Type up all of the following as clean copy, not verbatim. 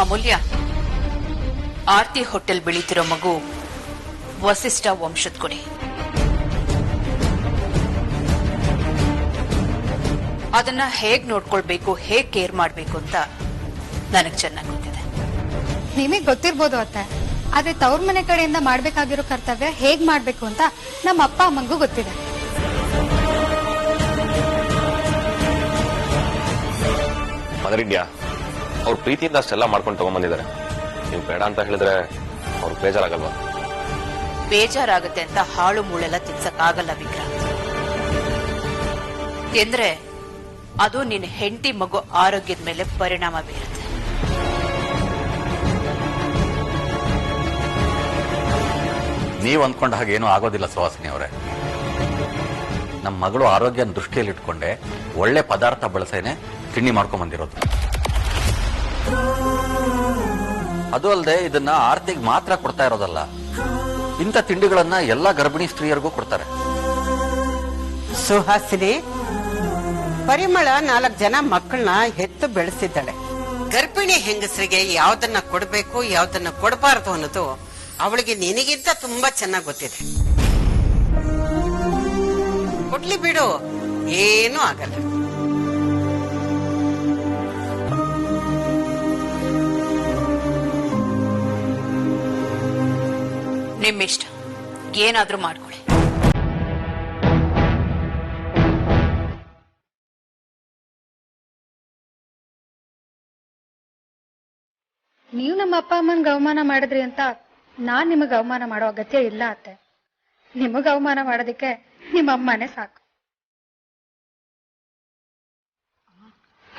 ಅಮೂಲ್ಯ, ಆರ್ತಿ hotel ಬೆಳೀತಿರೋ ಮಗು ವಸಿಷ್ಠ ವಂಶದ ಕೊಡಿ. ಅದನ್ನ ಹೇಗ್ ನೋಡ್ಕೊಳ್ಬೇಕು, ಹೇಗ್ ಕೇರ್ ಮಾಡ್ಬೇಕು ಅಂತ ನನಗ್ ಚೆನ್ನಾಗಿ ಗೊತ್ತಿದೆ. ನಿಮಗ್ ಗೊತ್ತಿರ್ಬೋದು ಅತ್ತೆ, ಆದ್ರೆ ತವ್ರ ಮನೆ ಕಡೆಯಿಂದ ಮಾಡ್ಬೇಕಾಗಿರೋ ಕರ್ತವ್ಯ ಹೇಗ್ ಮಾಡ್ಬೇಕು ಅಂತ ನಮ್ಮ ಅಪ್ಪ ಅಮ್ಮಂಗೂ ಗೊತ್ತಿದೆ. ಮದರ್ ಇಂಡಿಯಾ ಅವ್ರ ಪ್ರೀತಿಯಿಂದ ಅಷ್ಟೆಲ್ಲ ಮಾಡ್ಕೊಂಡು ತಗೊಂಡ್ಬಂದಿದ್ದಾರೆ. ನೀವು ಬೇಡ ಅಂತ ಹೇಳಿದ್ರೆ ಅವ್ರು ಬೇಜಾರಾಗಲ್ವಾ? ಬೇಜಾರಾಗುತ್ತೆ ಅಂತ ಹಾಳು ಮೂಳೆಲ್ಲ ತಿನ್ಸಕ್ಕಾಗಲ್ಲ ವಿಕ್ರಾಂತ್. ಎಂದ್ರೆ ಅದು ನಿನ್ನ ಹೆಂಡತಿ ಮಗು ಆರೋಗ್ಯದ ಮೇಲೆ ಪರಿಣಾಮ ಬೀರುತ್ತೆ. ನೀವು ಅಂದ್ಕೊಂಡ ಹಾಗೇನೂ ಆಗೋದಿಲ್ಲ ಸುಹಾಸಿನಿ ಅವರೇ. ನಮ್ಮ ಮಗಳು ಆರೋಗ್ಯ ದೃಷ್ಟಿಯಲ್ಲಿ ಇಟ್ಕೊಂಡೆ ಒಳ್ಳೆ ಪದಾರ್ಥ ಬಳಸೇನೆ ತಿಂಡಿ ಮಾಡ್ಕೊಂಡ್ ಬಂದಿರೋದು. ಅದು ಅಲ್ಲದೆ ಇದನ್ನ ಆರ್ತಿಗೆ ಮಾತ್ರ ಕೊಡ್ತಾ ಇರೋದಲ್ಲ, ಇಂಥ ತಿಂಡಿಗಳನ್ನ ಎಲ್ಲಾ ಗರ್ಭಿಣಿ ಸ್ತ್ರೀಯರಿಗೂ ಕೊಡ್ತಾರೆ. ಸುಹಾಸಿನಿ, ಪರಿಮಳ 4 ಜನ ಮಕ್ಕಳನ್ನ ಹೆತ್ತು ಬೆಳೆಸಿದ್ದಾಳೆ. ಗರ್ಭಿಣಿ ಹೆಂಗಸರಿಗೆ ಯಾವ್ದನ್ನ ಕೊಡಬೇಕು ಯಾವ್ದನ್ನ ಕೊಡಬಾರದು ಅನ್ನೋದು ಅವಳಿಗೆ ನಿನಗಿಂತ ತುಂಬಾ ಚೆನ್ನಾಗಿ ಗೊತ್ತಿದೆ. ಕೊಡ್ಲಿ ಬಿಡು, ಏನೂ ಆಗಲ್ಲ. ನಿಮ್ಮಿಷ್ಟ, ಏನಾದ್ರೂ ಮಾಡ್ಕೊಳ್ಳಿ. ನೀವು ನಮ್ಮ ಅಪ್ಪ ಅಮ್ಮನ್ಗೆ ಅವಮಾನ ಮಾಡಿದ್ರಿ ಅಂತ ನಾನ್ ನಿಮಗ್ ಅವಮಾನ ಮಾಡೋ ಅಗತ್ಯ ಇಲ್ಲ ಅತ್ತೆ. ನಿಮಗ್ ಅವಮಾನ ಮಾಡೋದಕ್ಕೆ ನಿಮ್ಮ ಅಮ್ಮನೇ ಸಾಕು.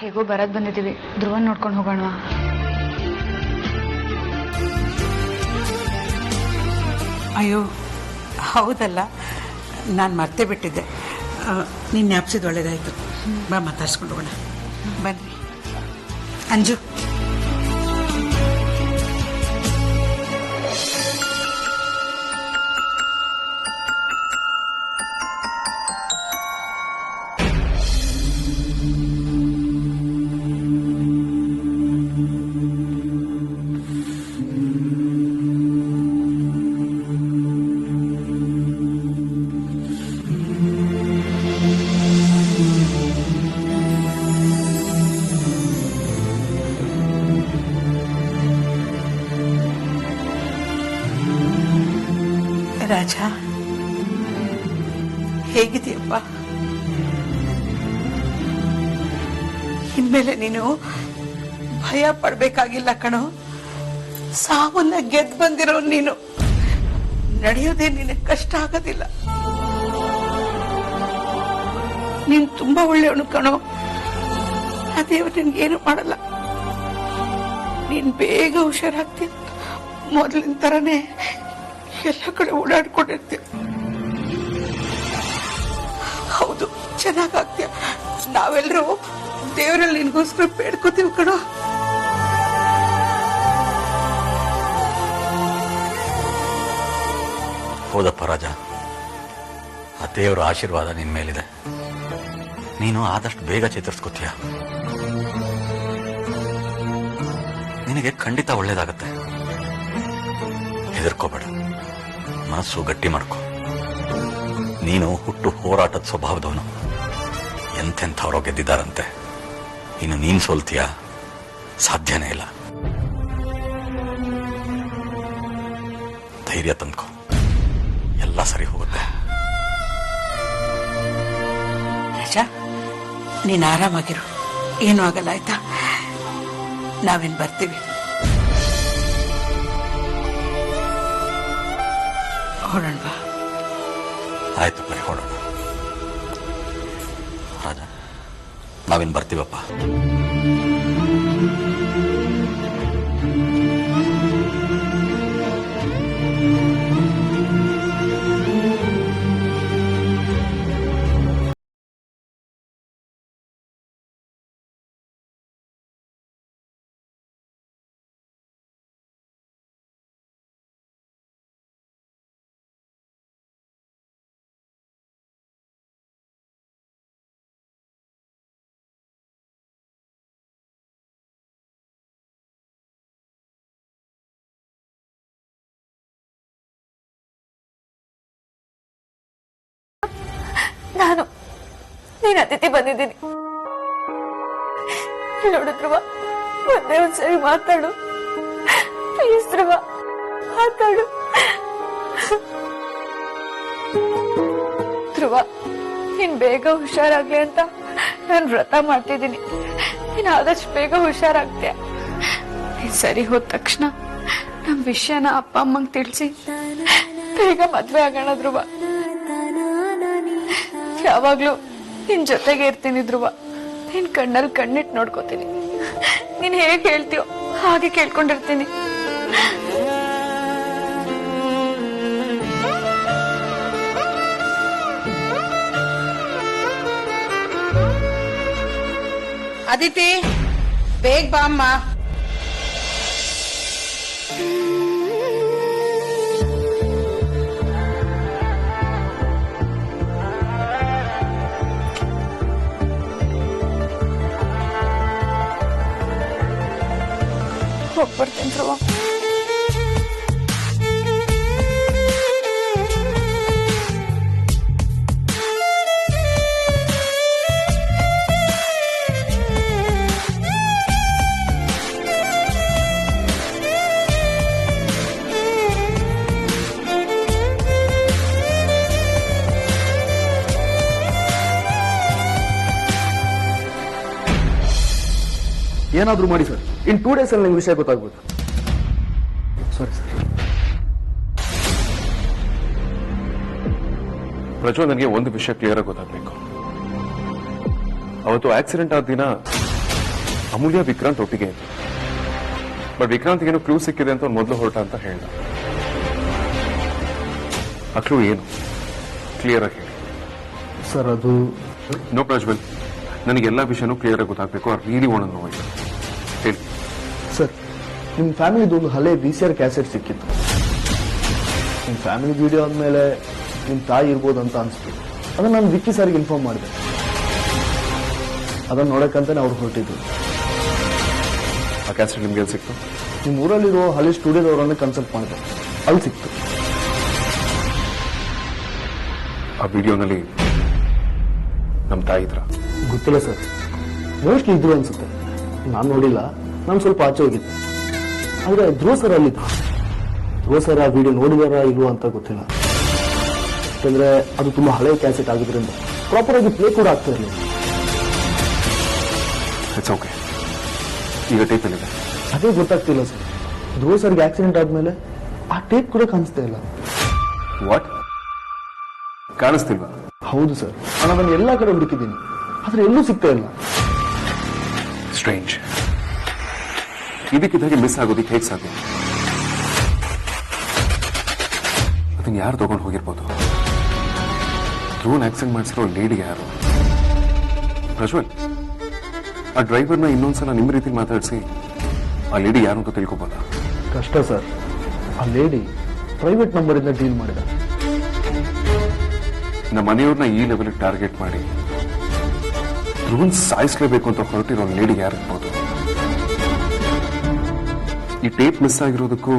ಹೇಗೋ ಬರದ್ ಬಂದಿದೀವಿ, ಧ್ರುವನ್ ನೋಡ್ಕೊಂಡು ಹೋಗೋಣ. ಅಯ್ಯೋ ಹೌದಲ್ಲ, ನಾನು ಮರ್ತೇ ಬಿಟ್ಟಿದ್ದೆ. ನೀನು ಜ್ಞಾಪಿಸಿದ ಒಳ್ಳೇದಾಯ್ತು. ಬಾ ಮಾತಾಡ್ಸ್ಕೊಂಡು ಹೋಗೋಣ. ಬನ್ನಿ ಅಂಜು. ರಾಜ, ಹೇಗಿದೆಯಪ್ಪ? ಇನ್ಮೇಲೆ ನೀನು ಭಯ ಪಡ್ಬೇಕಾಗಿಲ್ಲ ಕಣೋ. ಸಾವನ್ನ ಗೆದ್ದು ಬಂದಿರೋ ನೀನು. ನಡೆಯೋದೇ ನಿನಗೆ ಕಷ್ಟ ಆಗೋದಿಲ್ಲ. ನೀನ್ ತುಂಬಾ ಒಳ್ಳೆಯವನು ಕಣೋ. ಆ ದೇವರು ನಿನ್ಗೇನು ಮಾಡಲ್ಲ. ನೀನ್ ಬೇಗ ಹುಷಾರಾಗ್ತೀಯ. ಮೊದಲಿನ ತರನೇ ಎಲ್ಲ ಕಡೆ ಓಡಾಡ್ಕೊಂಡಿರ್ತೀಯ. ಹೌದು, ಚೆನ್ನಾಗಾಗ್ತೀಯ. ನಾವೆಲ್ಲರೂ ದೇವರಲ್ಲಿ ನಿನ್ಗೋಸ್ಕರ ಬೇಡ್ಕೋತೀವಿ ಕಣೋ. ಹೌದಪ್ಪ ರಾಜ, ಆ ದೇವರ ಆಶೀರ್ವಾದ ನಿನ್ ಮೇಲಿದೆ. ನೀನು ಆದಷ್ಟು ಬೇಗ ಚೇತರಿಸ್ಕೋತೀಯ. ನಿನಗೆ ಖಂಡಿತ ಒಳ್ಳೇದಾಗತ್ತೆ. ಹೆದರ್ಕೋಬೇಡ, ಮನಸ್ಸು ಗಟ್ಟಿ ಮಾಡ್ಕೊ. ನೀನು ಹುಟ್ಟು ಹೋರಾಟದ ಸ್ವಭಾವದವನು. ಎಂತೆಂಥವ್ರೋ ಗೆದ್ದಿದ್ದಾರಂತೆ. ಇನ್ನು ನೀನ್ ಸೋಲ್ತೀಯ? ಸಾಧ್ಯನೇ ಇಲ್ಲ. ಧೈರ್ಯ ತಂದ್ಕೊ, ಎಲ್ಲ ಸರಿ ಹೋಗುತ್ತೆ. ರಾಜ, ನೀನ್ ಆರಾಮಾಗಿರು, ಏನೂ ಆಗಲ್ಲ ಆಯ್ತಾ? ನಾವೇನ್ ಬರ್ತೀವಿ. ಹೊರಡೋಣ ಬಾ. ಆಯ್ತು, ಬರೀ ಹೊರಡೋಣ. ರಾಜ, ನಾವೇನ್ ಬರ್ತೀವಪ್ಪ. ನಾನು ನೀನ್ ಅತಿಥಿ ಬಂದಿದ್ದೀನಿ. ನೋಡು ಧ್ರುವ, ಒಂದೇ ಒಂದ್ಸರಿ ಮಾತಾಡು ಪ್ಲೀಸ್. ಧ್ರುವ ಮಾತಾಡು. ಧ್ರುವ, ನೀನ್ ಬೇಗ ಹುಷಾರಾಗ್ಲಿ ಅಂತ ನಾನು ವ್ರತ ಮಾಡ್ತಿದ್ದೀನಿ. ನೀನ್ ಆದಷ್ಟು ಬೇಗ ಹುಷಾರಾಗ್ತೀಯ. ನೀನ್ ಸರಿ ಹೋದ ತಕ್ಷಣ ನಮ್ ವಿಷಯನ ಅಪ್ಪ ಅಮ್ಮಂಗ್ ತಿಳಿಸಿ ಬೇಗ ಮದ್ವೆ ಆಗೋಣ ಧ್ರುವ. ಯಾವಾಗ್ಲೂ ನಿನ್ ಜೊತೆಗೆ ಇರ್ತೀನಿ ಧ್ರುವ. ನಿನ್ ಕಣ್ಣಲ್ಲಿ ಕಣ್ಣಿಟ್ಟು ನೋಡ್ಕೋತೀನಿ. ನೀನ್ ಹೇಗ್ ಹೇಳ್ತೀಯೋ ಹಾಗೆ ಕೇಳ್ಕೊಂಡಿರ್ತೀನಿ. ಅದಿತಿ, ಬೇಗ ಬಾ ಅಮ್ಮ. ಹೋಗ್ಬರ್ತೀನಿ ಧ್ರುವ. ಏನಾದ್ರೂ ಮಾಡಿ ಸರ್, ಇನ್ 2 days ಅಲ್ಲಿ ನಿಮ್ಗೆ ವಿಷಯ ಗೊತ್ತಾಗ್ಬೋದು. Sorry sir. ಪ್ರಜ್ವಲ್, ನನಗೆ ಒಂದು ವಿಷಯ ಕ್ಲಿಯರ್ ಆಗಿ ಗೊತ್ತಾಗ್ಬೇಕು. ಅವತ್ತು ಆಕ್ಸಿಡೆಂಟ್ ಆದ ದಿನ ಅಮೂಲ್ಯ ವಿಕ್ರಾಂತ್ ಒಟ್ಟಿಗೆ ಇತ್ತು. ಬಟ್ ವಿಕ್ರಾಂತ್ಗೇನು ಕ್ಲೂ ಸಿಕ್ಕಿದೆ ಅಂತ ಅವ್ನು ಮೊದಲು ಹೊರಟ ಅಂತ ಹೇಳ್ದ. ಆ ಕ್ಲೂ ಏನು? ಕ್ಲಿಯರ್ ಆಗಿ ಹೇಳಿ ಸರ್. ಅದು ನೋ ಪ್ರಜ್ವಲ್, ನನಗೆಲ್ಲ ವಿಷಯನೂ ಕ್ಲಿಯರ್ ಆಗಿ ಗೊತ್ತಾಗಬೇಕು. ಆ ರೀಲಿ ಒಣ ನೋವು ಹೇಳಿ ಸರ್, ನಿಮ್ಮ ಫ್ಯಾಮಿಲಿದು ಒಂದು ಹಳೆ VCR ಕ್ಯಾಸೆಟ್ ಸಿಕ್ಕಿತ್ತು. ನಿಮ್ಮ ಫ್ಯಾಮಿಲಿ ವಿಡಿಯೋ ಆದ್ಮೇಲೆ ನಿಮ್ಮ ತಾಯಿ ಇರ್ಬೋದು ಅಂತ ಅನ್ಸ್ತು. ಅದನ್ನ ನಾನು ವಿಕ್ಕಿ ಸರ್ಗೆ ಇನ್ಫಾರ್ಮ್ ಮಾಡಿದೆ. ಅದನ್ನ ನೋಡಕ್ಕಂತಾನೆ ಅವ್ರು ಹೊರಟಿದ್ರು. ಆ ಕ್ಯಾಸೆಟ್ ನಿಮ್ಗೆ ಎಲ್ಲಿ ಸಿಕ್ತು? ನಿಮ್ಮ ಊರಲ್ಲಿರೋ ಹಳೆ ಸ್ಟುಡಿಯೋದವರನ್ನೇ ಕನ್ಸಲ್ಟ್ ಮಾಡಿದೆ, ಅಲ್ಲಿ ಸಿಕ್ತು. ಆ ವಿಡಿಯೋನಲ್ಲಿ ನಮ್ಮ ತಾಯಿ ಇದ್ರ? ಗೊತ್ತಿಲ್ಲ ಸರ್, ಮೋಸ್ಟ್ಲಿ ಇದ್ರು ಅನ್ಸುತ್ತೆ. ನಾನು ನೋಡಿಲ್ಲ, ನಾನು ಸ್ವಲ್ಪ ಆಚೆ ಹೋಗಿದ್ದೆ. ಆದ್ರೆ ಧ್ರುವ ಸರ್ ಅಲ್ಲಿದ್ರು. ಧ್ರುವ ಸರ್ ಆ ವಿಡಿಯೋ ನೋಡಿದಾರ ಇಲ್ವೋ ಅಂತ ಗೊತ್ತಿಲ್ಲ. ಯಾಕಂದ್ರೆ ಅದು ತುಂಬಾ ಹಳೆ ಕ್ಯಾಸೆಟ್ ಆಗಿದ್ರಿಂದ ಪ್ರಾಪರ್ ಆಗಿ ಪ್ಲೇ ಕೂಡ ಆಗ್ತಾ ಇರಲಿಲ್ಲ. It's okay. ಈಗ ಟೇಪ್ ಏನಿದೆ? ಅದೇ ಗೊತ್ತಾಗ್ತಿಲ್ಲ ಸರ್. ಧ್ರುವ ಸರ್ಗೆ ಆಕ್ಸಿಡೆಂಟ್ ಆದ್ಮೇಲೆ ಆ ಟೇಪ್ ಕೂಡ ಕಾಣಿಸ್ತಾ ಇಲ್ಲ. ವಾಟ್? ಕಾಣಿಸ್ತಿಲ್ವಾ? ಹೌದು ಸರ್, ನಾನು ಅದನ್ನು ಎಲ್ಲಾ ಕಡೆ ಹುಡುಕಿದ್ದೀನಿ, ಆದ್ರೆ ಎಲ್ಲೂ ಸಿಗ್ತಾ ಇಲ್ಲ. ಸ್ಟ್ರೇಂಜ್. ಇದಕ್ಕಿದ್ದಾಗೆ ಮಿಸ್ ಆಗೋದಕ್ಕೆ ಹೇಗೆ ಸಾಧ್ಯ? ಅದನ್ನ ಯಾರು ತಗೊಂಡು ಹೋಗಿರ್ಬೋದು? ಧ್ರುವನ್ ಆಕ್ಸಿಡೆಂಟ್ ಮಾಡಿಸಿರೋ ಲೇಡಿ ಯಾರು? ಪ್ರಜ್ವಲ್, ಆ ಡ್ರೈವರ್ನ ಇನ್ನೊಂದ್ಸಲ ನಿಮ್ಮ ರೀತಿ ಮಾತಾಡಿಸಿ ಆ ಲೇಡಿ ಯಾರು ಅಂತ ತಿಳ್ಕೊಬೋದಾ? ಕಷ್ಟ ಸರ್. ಆ ಲೇಡಿ ಪ್ರೈವೇಟ್ ನಂಬರ್ ಇಂದ ಡೀಲ್ ಮಾಡಿದ. ನಮ್ಮ ಮನೆಯವ್ರನ್ನ ಈ ಲೆವೆಲ್ ಟಾರ್ಗೆಟ್ ಮಾಡಿ ಧ್ರುವನ್ ಸಾಯಿಸ್ಲೇಬೇಕು ಅಂತ ಹೊರಟಿರೋ ಲೇಡಿ ಯಾರಿರ್ಬೋದು? ಈ ಟೇಪ್ ಮಿಸ್ ಆಗಿರೋದಕ್ಕೂ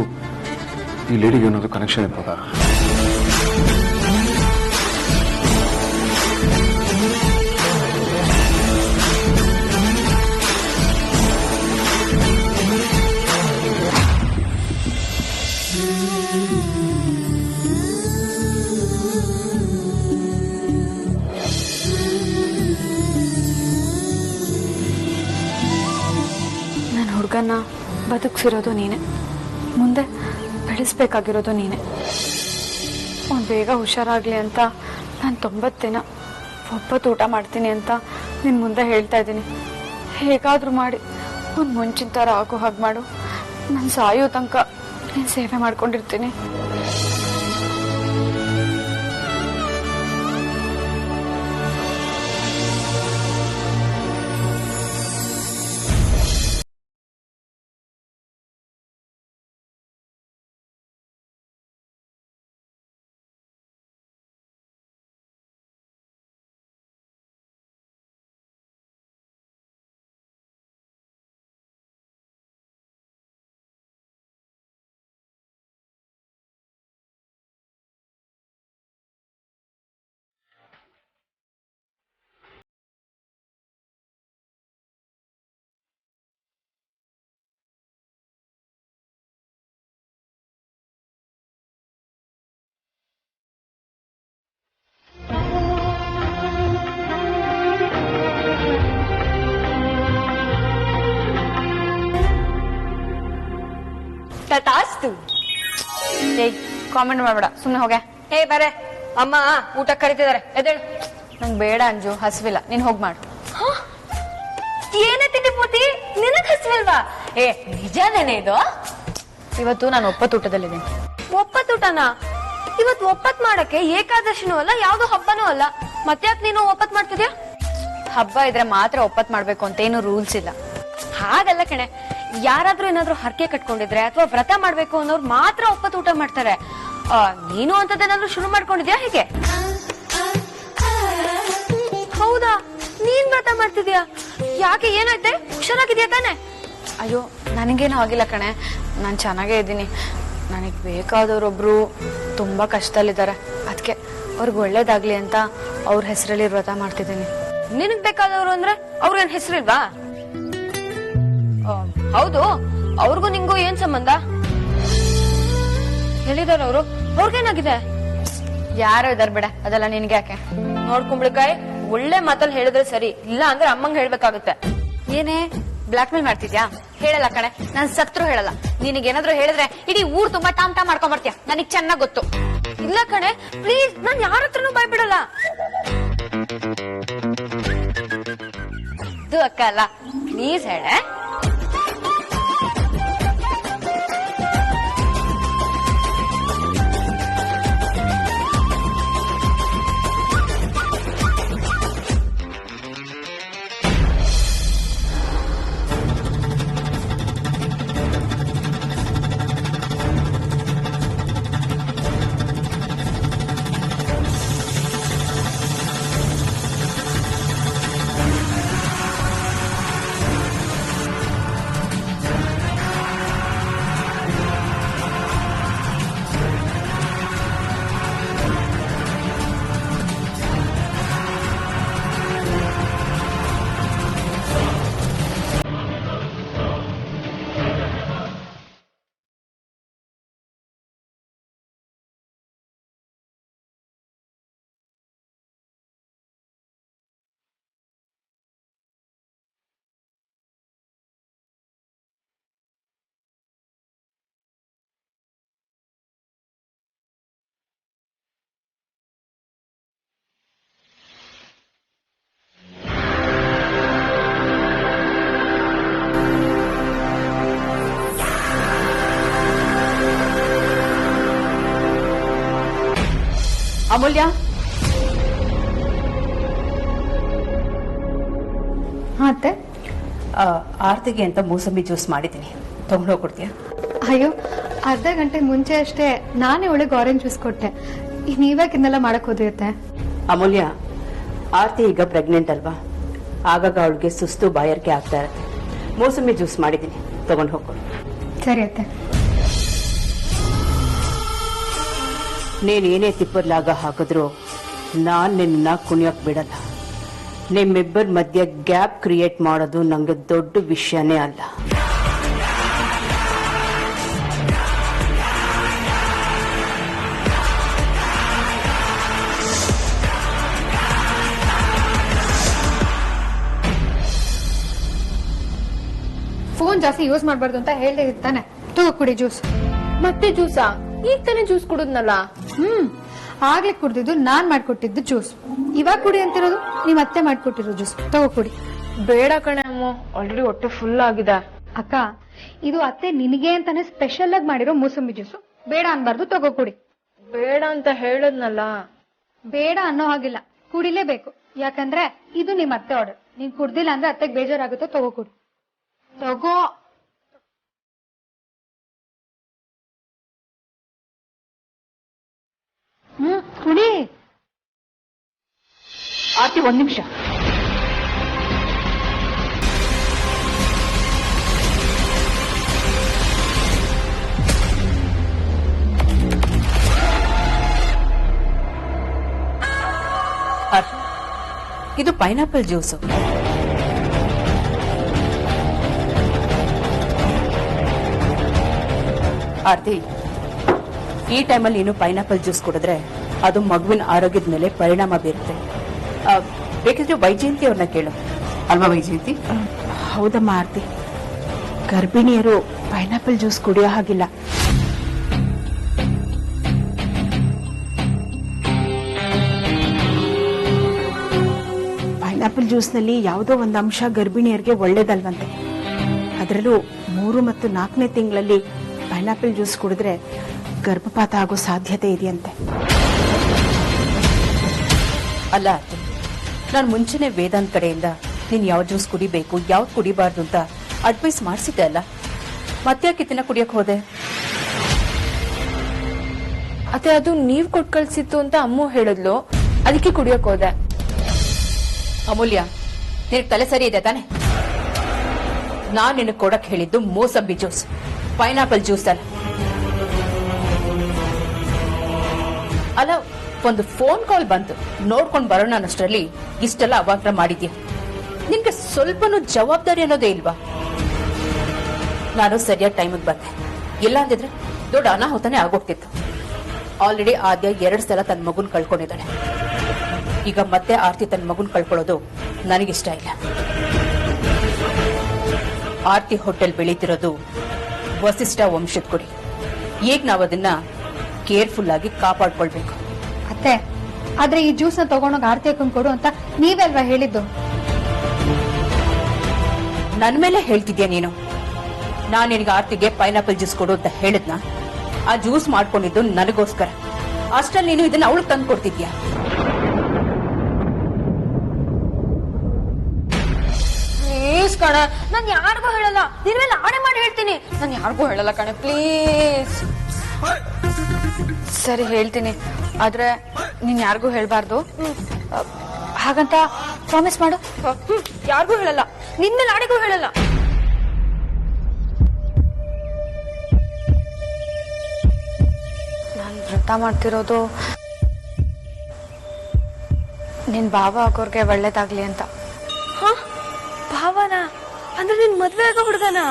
ಈ ಲೇಡಿಗೆ ಏನಾದ್ರು ಕನೆಕ್ಷನ್ ಇರ್ಬೋದಾ? ನನ್ನ ಹುಡುಗನ್ನ ಬದುಕಿಸಿರೋದು ನೀನೆ, ಮುಂದೆ ಬೆಳೆಸ್ಬೇಕಾಗಿರೋದು ನೀನೆ. ಅವ್ನು ಬೇಗ ಹುಷಾರಾಗ್ಲಿ ಅಂತ ನಾನು 90 ದಿನ ಒಬ್ಬತ್ತು ಊಟ ಮಾಡ್ತೀನಿ ಅಂತ ನಿನ್ನ ಮುಂದೆ ಹೇಳ್ತಾ ಇದ್ದೀನಿ. ಹೇಗಾದ್ರೂ ಮಾಡಿ ಒಂದು ಮುಂಚಿನ ಥರ ಆಗೋ ಹಾಗೆ ಮಾಡು. ನಾನು ಸಾಯೋ ತನಕ ನೀನು ಸೇವೆ ಮಾಡ್ಕೊಂಡಿರ್ತೀನಿ. ತಥಾಸ್ತು. ಏಯ್ ಕಾಮೆಂಟ್ ಮಾಡ್ಬೇಡ, ಸುಮ್ನೆ ಹೋಗೆ. ಹೇ ಬರೇ ಅಮ್ಮ ಊಟ ಕರಿತಿದಾರೆ, ಎದ್ದೇಳು. ನಂಗೆ ಬೇಡ ಅಂಜು, ಹಸ್ವಿಲ್ಲ, ನೀನ್ ಹೋಗ್ ಮಾಡು. ಏನೇ ತಿಂಡಿ ಪೂತಿ, ನಿನಗ್ ಹಸಿವಿಲ್ವಾ? ಏ ನಿಜಾನೇನೆ ಇದು? ಇವತ್ತು ನಾನು ಒಪ್ಪತ್ತೂಟದಲ್ಲಿದ್ದೀನಿ. ಒಪ್ಪತ್ತೂಟನ? ಇವತ್ತು ಒಪ್ಪತ್ ಮಾಡಕ್ಕೆ ಏಕಾದಶಿನೂ ಅಲ್ಲ, ಯಾವ್ದೋ ಹಬ್ಬನೂ ಅಲ್ಲ, ಮತ್ತ್ಯಾಕ್ ನೀನು ಒಪ್ಪತ್ ಮಾಡ್ತಿದ್ಯಾ? ಹಬ್ಬ ಇದ್ರೆ ಮಾತ್ರ ಒಪ್ಪತ್ ಮಾಡ್ಬೇಕು ಅಂತ ಏನು ರೂಲ್ಸ್ ಇಲ್ಲ. ಹಾಗಲ್ಲ ಕಣೆ, ಯಾರಾದ್ರೂ ಏನಾದ್ರೂ ಹರಕೆ ಕಟ್ಕೊಂಡಿದ್ರೆ ಅಥವಾ ವ್ರತ ಮಾಡ್ಬೇಕು ಅನ್ನೋರು ಮಾತ್ರ ಒಪ್ಪತ್ ಊಟ ಮಾಡ್ತಾರೆ. ನೀನು ಅಂತದೇನಾದ್ರೂ ಶುರು ಮಾಡ್ಕೊಂಡಿದ್ಯಾ ಹೇಗೆ? ಹೌದಾ, ನೀನ್ ವ್ರತ ಮಾಡ್ತಿದ್ಯಾ? ಯಾಕೆ, ಏನಾಯ್ತೆ? ಹುಷಾರಾಗಿದ್ಯಾ ತಾನೆ? ಅಯ್ಯೋ ನನಗೇನು ಆಗಿಲ್ಲ ಕಣೆ, ನಾನು ಚೆನ್ನಾಗೇ ಇದ್ದೀನಿ. ನನಗ್ ಬೇಕಾದವ್ರೊಬ್ರು ತುಂಬಾ ಕಷ್ಟದಲ್ಲಿದ್ದಾರೆ, ಅದಕ್ಕೆ ಅವ್ರಿಗೆ ಒಳ್ಳೇದಾಗ್ಲಿ ಅಂತ ಅವ್ರ ಹೆಸರಲ್ಲಿ ವ್ರತ ಮಾಡ್ತಿದ್ದೀನಿ. ನಿನಗ್ ಬೇಕಾದವ್ರು ಅಂದ್ರೆ ಅವ್ರಿಗೇನ್ ಹೆಸರಿಲ್ವಾ? ಹೌದು, ಅವ್ರಿಗೂ ನಿಂಗೂ ಏನ್ ಸಂಬಂಧ? ಎಲ್ಲಿದಾರ ಅವರು? ಅವ್ರಿಗೇನಾಗಿದೆ? ಯಾರೋ ಇದಾರ್ ಬಿಡ, ಅದೆಲ್ಲ ನಿನ್ಗೆ ಯಾಕೆ? ನೋಡ್ಕೊಂಬಿಳಕಾಯ್, ಒಳ್ಳೆ ಮಾತಲ್ಲಿ ಹೇಳಿದ್ರೆ ಸರಿ, ಇಲ್ಲ ಅಂದ್ರೆ ಅಮ್ಮಂಗ್ ಹೇಳ್ಬೇಕಾಗುತ್ತೆ. ಏನೇ ಬ್ಲಾಕ್ ಮೇಲ್ ಮಾಡ್ತಿದ್ಯಾ? ಹೇಳಲ್ಲ ಕಣೆ, ನಾನ್ ಸತ್ರು ಹೇಳಲ್ಲ. ನಿನಗೇನಾದ್ರೂ ಹೇಳಿದ್ರೆ ಇಡೀ ಊರ್ ತುಂಬಾ ಟಾಮ್ ಟಾಮ್ ಮಾಡ್ಕೊಂಡ್ ಬರ್ತೀಯ, ನನಗ್ ಚೆನ್ನಾಗ್ ಗೊತ್ತು. ಇಲ್ಲ ಕಣೆ, ಪ್ಲೀಸ್, ನಾನ್ ಯಾರ ಹತ್ರನೂ ಭಯಬಿಡಲ್ಲ. ಇದು ಅಕ್ಕ ಅಲ್ಲ, ಪ್ಲೀಸ್ ಹೇಳೆ. ಅಮೂಲ್ಯ, ಅತ್ತೆ. ಆರ್ತಿಗೆ ಅಂತ ಮೂಸಂಬಿ ಜ್ಯೂಸ್ ಮಾಡಿದ್ದೀನಿ, ತಗೊಂಡೋಗ್ಕೊಡ್ತೀಯಾ? ಅಯ್ಯೋ, ಅರ್ಧ ಗಂಟೆ ಮುಂಚೆ ಅಷ್ಟೇ ನಾನೇ ಒಳಗೆ ಆರೆಂಜ್ ಜ್ಯೂಸ್ ಕೊಟ್ಟೆ. ನೀವ್ಯಾಕಿನ್ನೆಲ್ಲ ಮಾಡಕ್ ಹೋದ್ರಿಯತ್ತೆ? ಅಮೂಲ್ಯ, ಆರ್ತಿ ಈಗ ಪ್ರೆಗ್ನೆಂಟ್ ಅಲ್ವಾ, ಆಗಾಗ ಅವಳಿಗೆ ಸುಸ್ತು ಬಾಯಾರಿಕೆ ಆಗ್ತಾ ಇರುತ್ತೆ. ಮೂಸಂಬಿ ಜ್ಯೂಸ್ ಮಾಡಿದ್ದೀನಿ, ತಗೊಂಡು ಹೋಗ್ಕೊಡು. ಸರಿ ಅತ್ತೆ. ನೀನೇನೇ ತಿಪ್ಪರ್ಲಾಗ ಹಾಕಿದ್ರು ನಾನ್ ನಿನ್ನ ಕುಣಿಯಕ್ ಬಿಡಲ್ಲ. ನಿಮ್ಮಿಬ್ಬರ ಮಧ್ಯೆ ಗ್ಯಾಪ್ ಕ್ರಿಯೇಟ್ ಮಾಡೋದು ನಂಗೆ ದೊಡ್ಡ ವಿಷಯನೇ ಅಲ್ಲ. ಫೋನ್ ಜಾಸ್ತಿ ಯೂಸ್ ಮಾಡ್ಬಾರ್ದು ಅಂತ ಹೇಳ್ದೆ ಇರ್ತಾನೆ. ತಗೋ ಕುಡಿ ಜ್ಯೂಸ್. ಮತ್ತೆ ಜ್ಯೂಸಾ? ಈಗ ತಾನೇ ಜ್ಯೂಸ್ ಕುಡಿದ್ನಲ್ಲ. ಆಗ್ಲೇ ಕುಡ್ದಿದ್ದು ನಾನ್ ಮಾಡ್ಕೊಟ್ಟಿದ್ದು ಜ್ಯೂಸ್. ಇವಾಗ ಕುಡಿ ಅಂತಿರೋದು ನೀವ್ ಅತ್ತೆ ಮಾಡ್ಕೊಟ್ಟಿರೋ ಜ್ಯೂಸ್. ತಗೋ ಕುಡಿ. ಬೇಡ ಕಣೆ ಅಮ್ಮ, ಆಲ್ರೆಡಿ ಹೊಟ್ಟೆ ಫುಲ್ ಆಗಿದೆ. ಅಕ್ಕ, ಇದು ಅತ್ತೆ ನಿನಗೆ ಅಂತಾನೆ ಸ್ಪೆಷಲ್ ಆಗಿ ಮಾಡಿರೋ ಮೂಸಂಬಿ ಜ್ಯೂಸು. ಬೇಡ ಅನ್ಬಾರ್ದು, ತಗೋ ಕುಡಿ. ಬೇಡ ಅಂತ ಹೇಳದ್ನಲ್ಲ. ಬೇಡ ಅನ್ನೋ ಹಾಗಿಲ್ಲ, ಕುಡಿಲೇಬೇಕು. ಯಾಕಂದ್ರೆ ಇದು ನಿಮ್ ಅತ್ತೆ ಆರ್ಡರ್. ನೀನ್ ಕುಡ್ದಿಲ್ಲ ಅಂದ್ರೆ ಅತ್ತೆಗೆ ಬೇಜಾರಾಗುತ್ತೆ. ತಗೋ ಕುಡಿ. ತಗೋ. ಕುಡಿ. ಆರ್ತಿ, ಒಂದ್ ನಿಮಿಷ. ಇದು ಪೈನಾಪಲ್ ಜ್ಯೂಸು. ಆರ್ತಿ, ಈ ಟೈಮಲ್ಲಿ ನೀನು ಪೈನಾಪಲ್ ಜ್ಯೂಸ್ ಕುಡಿದ್ರೆ ಅದು ಮಗುವಿನ ಆರೋಗ್ಯದ ಮೇಲೆ ಪರಿಣಾಮ ಬೀರುತ್ತೆ. ಬೇಕಿದ್ರೆ ವೈಜಯಂತಿ ಅವ್ರನ್ನ ಕೇಳು. ಅಲ್ವಾ ವೈಜಯಂತಿ? ಹೌದಮ್ಮ ಆರ್ತಿ, ಗರ್ಭಿಣಿಯರು ಪೈನಾಪಲ್ ಜ್ಯೂಸ್ ಕುಡಿಯೋ ಹಾಗಿಲ್ಲ. ಪೈನಾಪಲ್ ಜ್ಯೂಸ್ನಲ್ಲಿ ಯಾವುದೋ ಒಂದು ಅಂಶ ಗರ್ಭಿಣಿಯರಿಗೆ ಒಳ್ಳೇದಲ್ವಂತೆ. ಅದರಲ್ಲೂ 3 ಮತ್ತು 4ನೇ ತಿಂಗಳಲ್ಲಿ ಪೈನಾಪಲ್ ಜ್ಯೂಸ್ ಕುಡಿದ್ರೆ ಗರ್ಭಪಾತ ಆಗೋ ಸಾಧ್ಯತೆ ಇದೆಯಂತೆ. ಅಲ್ಲ, ನಾನು ಮುಂಚೆನೆ ವೇದಾಂತ್ ಕಡೆಯಿಂದ ನೀನ್ ಯಾವ ಜ್ಯೂಸ್ ಕುಡಿಬೇಕು ಯಾವ್ದು ಕುಡಿಬಾರ್ದು ಅಂತ ಅಡ್ವೈಸ್ ಮಾಡಿಸಿದ್ದೆ ಅಲ್ಲ, ಮತ್ತ್ಯಾಕೆ ಇದನ್ನ ಕುಡಿಯಕ್ ಹೋದೆ? ಅತ್ತೆ, ಅದು ನೀವ್ ಕೊಟ್ ಕಳ್ಸಿತ್ತು ಅಂತ ಅಮ್ಮ ಹೇಳಿದ್ಲು, ಅದಕ್ಕೆ ಕುಡಿಯಕ್ ಹೋದೆ. ಅಮೂಲ್ಯ, ನಿನಗೆ ತಲೆ ಸರಿ ಇದೆ ತಾನೆ? ನಾನ್ ನಿನಗೆ ಕೊಡಕ್ ಹೇಳಿದ್ದು ಮೋಸಂಬಿ ಜ್ಯೂಸ್, ಪೈನಾಪಲ್ ಜ್ಯೂಸ್ ಅಲ್ಲ. ಅಲ್ಲ, ಒಂದು ಫೋನ್ ಕಾಲ್ ಬಂತು, ನೋಡ್ಕೊಂಡ್ ಬರೋಣ ಅನ್ನಷ್ಟರಲ್ಲಿ ಇಷ್ಟೆಲ್ಲ ಅವಾಂತರ ಮಾಡಿದ್ಯಾ. ನಿನ್ಗೆ ಸ್ವಲ್ಪನೂ ಜವಾಬ್ದಾರಿ ಅನ್ನೋದೇ ಇಲ್ವಾ? ನಾನು ಸರಿಯಾದ ಟೈಮಿಗೆ ಬಂದೆ, ಇಲ್ಲ ಅಂದಿದ್ರೆ ದೊಡ್ಡ ಅನಾಹುತನೇ ಆಗೋಗ್ತಿತ್ತು. ಆಲ್ರೆಡಿ ಆದ್ಯ 2 ಸಲ ತನ್ನ ಮಗುನ್ ಕಳ್ಕೊಂಡಿದ್ದಾಳೆ. ಈಗ ಮತ್ತೆ ಆರ್ತಿ ತನ್ನ ಮಗುನ್ ಕಳ್ಕೊಳ್ಳೋದು ನನಗಿಷ್ಟ ಇಲ್ಲ. ಆರ್ತಿ ಹೊಟ್ಟೆಲ್ ಬೆಳೀತಿರೋದು ವಸಿಷ್ಠ ವಂಶದ ಕುಡಿ. ಈಗ ನಾವು ಅದನ್ನ ಕೇರ್ಫುಲ್ ಆಗಿ ಕಾಪಾಡ್ಕೊಳ್ಬೇಕು. ಅತ್ತೆ, ಆದ್ರೆ ಈ ಜ್ಯೂಸ್ ನ ತಗೊಂಡೋಗಿ ಆರ್ತಿ ಅಕ್ಕಂಗ್ ಕೊಡು ಅಂತ ನೀವಲ್ವಾ ಹೇಳಿದ್ದು? ನನ್ ಮೇಲೆ ಹೇಳ್ತಿದ್ಯಾ ನೀನು? ನಾನ್ ನಿನಗೆ ಆರ್ತಿಗೆ ಪೈನಾಪಲ್ ಜ್ಯೂಸ್ ಕೊಡು ಅಂತ ಹೇಳಿದ್ನ? ಆ ಜ್ಯೂಸ್ ಮಾಡ್ಕೊಂಡಿದ್ದು ನನಗೋಸ್ಕರ. ಅಷ್ಟಲ್ಲಿ ನೀನು ಇದನ್ನ ಅವಳು ತಂದು ಕೊಡ್ತಿದ್ಯಾ? ಪ್ಲೀಸ್ ಕಣೆ, ನಾನ್ ಯಾರಿಗೂ ಹೇಳಲ್ಲ. ನಿನ್ ಮೇಲೆ ಆಣೆ ಮಾಡಿ ಹೇಳ್ತೀನಿ, ನಾನ್ ಯಾರಿಗೂ ಹೇಳಲ್ಲ ಕಣೆ, ಪ್ಲೀಸ್. ಸರಿ, ಹೇಳ್ತೀನಿ, ಆದ್ರೆ ನೀನ್ ಯಾರಿಗೂ ಹೇಳ್ಬಾರ್ದು. ಹಾಗಂತ ಪ್ರಾಮಿಸ್ ಮಾಡು. ಯಾರಿಗೂ ಹೇಳಲ್ಲ, ನಿನ್ ಮೇಲೆ ಆಣೆಗೂ ಹೇಳಲ್ಲ. ನಾನು ವ್ರತ ಮಾಡ್ತಿರೋದು ನಿನ್ ಭಾವ ಆಗೋರ್ಗೆ ಒಳ್ಳೇದಾಗ್ಲಿ ಅಂತ. ಭಾವನಾ ಅಂದ್ರೆ ನಿನ್ ಮದ್ವೆ ಆಗೋ ಹುಡುಗನ?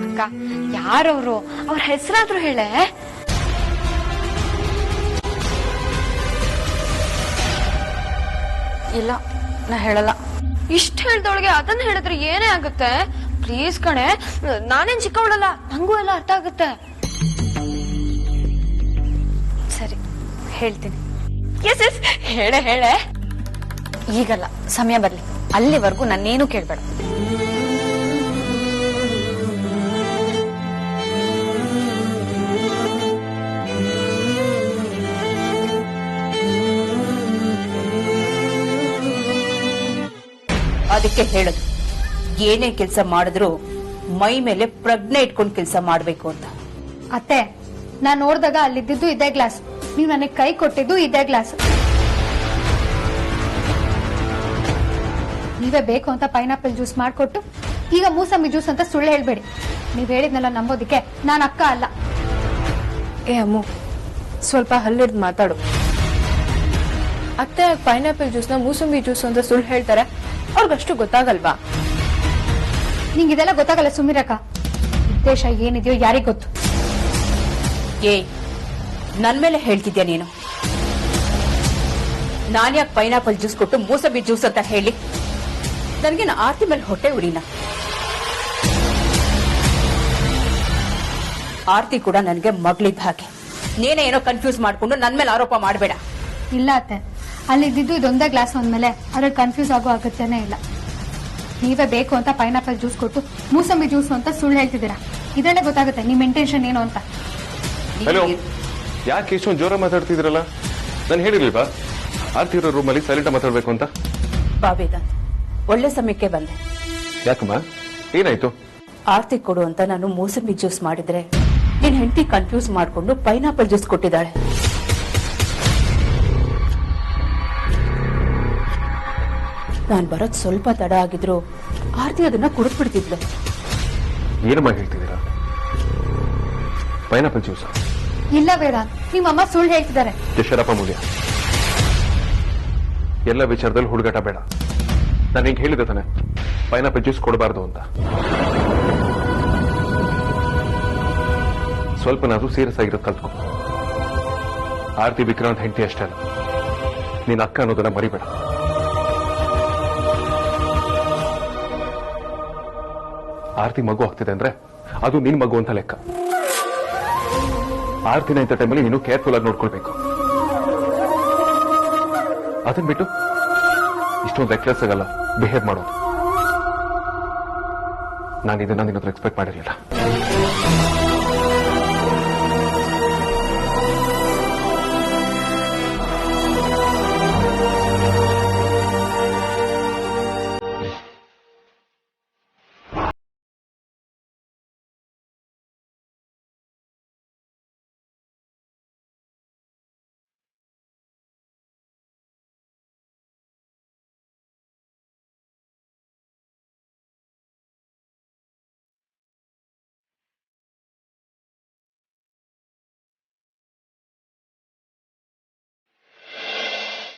ಅಕ್ಕ, ಯಾರವ್ರು? ಅವ್ರ ಹೆಸರಾದ್ರೂ ಹೇಳೆ. ಇಲ್ಲ, ನಾ ಹೇಳಲ್ಲ. ಇಷ್ಟ ಹೇಳ್ದವಳಿಗೆ ಅದನ್ನ ಹೇಳಿದ್ರೆ ಏನೇ ಆಗುತ್ತೆ? ಪ್ಲೀಸ್ ಕಣೆ, ನಾನೇನ್ ಚಿಕ್ಕವಳಲ್ಲ, ನಂಗೂ ಎಲ್ಲ ಅರ್ಥ ಆಗುತ್ತೆ. ಸರಿ, ಹೇಳ್ತೀನಿ. ಎಸ್ ಎಸ್, ಹೇಳೆ ಹೇಳೆ. ಈಗಲ್ಲ, ಸಮಯ ಬರ್ಲಿ, ಅಲ್ಲಿವರೆಗೂ ನನ್ನೇನು ಕೇಳ್ಬೇಡ. ಅದಕ್ಕೆ ಹೇಳೋದು, ಏನೇ ಕೆಲಸ ಮಾಡಿದ್ರು ಮೈ ಮೇಲೆ ಪ್ರಜ್ಞೆ ಇಟ್ಕೊಂಡು ಕೆಲಸ ಮಾಡ್ಬೇಕು ಅಂತ. ಅತ್ತೆ, ನಾನ್ ನೋಡ್ದಾಗ ಅಲ್ಲಿದ್ದು ಇದೇ ಗ್ಲಾಸ್, ನೀವ್ ನನಗೆ ಕೈ ಕೊಟ್ಟಿದ್ದು ಇದೇ ಗ್ಲಾಸ್. ನೀವೇ ಬೇಕು ಅಂತ ಪೈನಾಪಲ್ ಜ್ಯೂಸ್ ಮಾಡ್ಕೊಟ್ಟು ಈಗ ಮೂಸಂಬಿ ಜ್ಯೂಸ್ ಅಂತ ಸುಳ್ಳು ಹೇಳ್ಬೇಡಿ. ನೀವ್ ಹೇಳಿದ್ನೆಲ್ಲ ನಂಬೋದಿಕ್ಕೆ ನಾನ್ ಅಕ್ಕ ಅಲ್ಲ. ಏ ಅಮ್ಮು, ಸ್ವಲ್ಪ ಹಲ್ಲಿಡ್ದು ಮಾತಾಡು. ಅತ್ತೆ ಪೈನಾಪಲ್ ಜ್ಯೂಸ್ನ ಮೂಸಂಬಿ ಜ್ಯೂಸ್ ಅಂತ ಸುಳ್ಳು ಹೇಳ್ತಾರೆ, ಅವ್ರಿಗಷ್ಟು ಗೊತ್ತಾಗಲ್ವಾ? ನಿಂಗೆ ಇದೆಲ್ಲ ಗೊತ್ತಾಗಲ್ಲ, ಸುಮಿರಕ್ಕ. ಉದ್ದೇಶ ಏನಿದೆಯೋ ಯಾರಿಗ್ ಗೊತ್ತು? ಏ, ನನ್ ಮೇಲೆ ಹೇಳ್ತಿದ್ಯಾ ನೀನು? ನಾನ್ಯಾಕೆ ಪೈನಾಪಲ್ ಜ್ಯೂಸ್ ಕೊಟ್ಟು ಮೂಸಂಬಿ ಜ್ಯೂಸ್ ಅಂತ ಹೇಳಿ? ನನ್ಗೇನು ಆರ್ತಿ ಮೇಲೆ ಹೊಟ್ಟೆ ಉರಿನ? ಆರ್ತಿ ಕೂಡ ನನಗೆ ಮಗಳಿದ್ದ ಹಾಗೆ. ನೀನೇ ಏನೋ ಕನ್ಫ್ಯೂಸ್ ಮಾಡ್ಕೊಂಡು ನನ್ ಮೇಲೆ ಆರೋಪ ಮಾಡಬೇಡ. ಇಲ್ಲ ಅತ್ತೆ, ಅಲ್ಲಿದ್ದು ಇದೊಂದೇ ಗ್ಲಾಸ್ ಅಂದ್ಮೇಲೆ ಅದ್ರಲ್ಲಿ ಕನ್ಫ್ಯೂಸ್ ಆಗೋ ಅಗತ್ಯನೇ ಇಲ್ಲ. ನೀವೇ ಬೇಕು ಅಂತ ಪೈನಾಪಲ್ ಜ್ಯೂಸ್ ಕೊಟ್ಟು ಮೂಸಂಬಿ ಜ್ಯೂಸ್ ಅಂತ ಸುಳ್ಳು ಹೇಳ್ತಿದ್ದೀರಾ. ಇದರಲ್ಲೇ ಗೊತ್ತಾಗುತ್ತೆ ನಿಮ್ ಇಂಟೆನ್ಷನ್ ಏನು ಅಂತ. ಹಲೋ, ಯಾಕೆ ಇಷ್ಟೊಂದು ಜೋರ ಮಾತಾಡ್ತಿದ್ರಲ್ಲ? ನಾನು ಹೇಳಿರ್ಲಿಲ್ವಾ ಆರ್ತಿ ಇರೋ ರೂಮಲ್ಲಿ ಸೈಲೆಂಟ್ ಮಾತಾಡ್ಬೇಕು ಅಂತ? ಬಾ ವೇದಾಂತ್, ಒಳ್ಳೆ ಸಮಯಕ್ಕೆ ಬಂದೆ. ಯಾಕಮ್ಮ, ಏನಾಯ್ತು? ಆರ್ತಿ ಕೊಡು ಅಂತ ನಾನು ಮೂಸಂಬಿ ಜ್ಯೂಸ್ ಮಾಡಿದ್ರೆ ನಿನ್ ಹೆಂಡತಿ ಕನ್ಫ್ಯೂಸ್ ಮಾಡ್ಕೊಂಡು ಪೈನಾಪಲ್ ಜ್ಯೂಸ್ ಕೊಟ್ಟಿದ್ದಾಳೆ. ನಾನ್ ಬರೋದ್ ಸ್ವಲ್ಪ ತಡ ಆಗಿದ್ರು ಆರ್ತಿ ಅದನ್ನ ಕುಡಿದ್ಬಿಡ್ತಿದ್ಲು. ಏನಮ್ಮ ಹೇಳ್ತಿದ್ದೀರಾ? Pineapple juice? ಇಲ್ಲ ವೇದಾಂತ್, ನಿಮ್ಮಮ್ಮ ಸುಳ್ಳು ಹೇಳ್ತಿದ್ದಾರೆ. ಶರಪ್ಪ ಮೂಲ್ಯ, ಎಲ್ಲ ವಿಚಾರದಲ್ಲಿ ಹುಡುಗಾಟ ಬೇಡ. ನಾನು ಹಿಂಗೆ ಹೇಳಿದೆ ತಾನೆ, ಪೈನಾಪಲ್ ಜ್ಯೂಸ್ ಕೊಡಬಾರ್ದು ಅಂತ. ಸ್ವಲ್ಪ ನಾವು ಸೀರಿಯಸ್ ಆಗಿರೋದು ಕಲ್ತ್ಕೊ. ಆರ್ತಿ ವಿಕ್ರಾಂತ್ ಹೆಂಡತಿ ಅಷ್ಟೇ ಅಲ್ಲ, ನೀನ್ ಅಕ್ಕ ಅನ್ನೋದನ್ನ ಮರಿಬೇಡ. ಆರ್ತಿ ಮಗು ಆಗ್ತಿದೆ ಅಂದ್ರೆ ಅದು ನಿನ್ ಮಗು ಅಂತ ಲೆಕ್ಕ. ಆರ್ತಿನ ಇಂಥ ಟೈಮಲ್ಲಿ ನೀನು ಕೇರ್ಫುಲ್ ಆಗಿ ನೋಡ್ಕೊಳ್ಬೇಕು. ಅದನ್ನ ಬಿಟ್ಟು ಇಷ್ಟೊಂದು ರೆಕ್ಲೆಸ್ ಆಗಲ್ಲ ಬಿಹೇವ್ ಮಾಡೋದು. ನಾನು ಇದನ್ನ ನಿನ್ನ ಹತ್ರ ಎಕ್ಸ್ಪೆಕ್ಟ್ ಮಾಡಿರಲಿಲ್ಲ.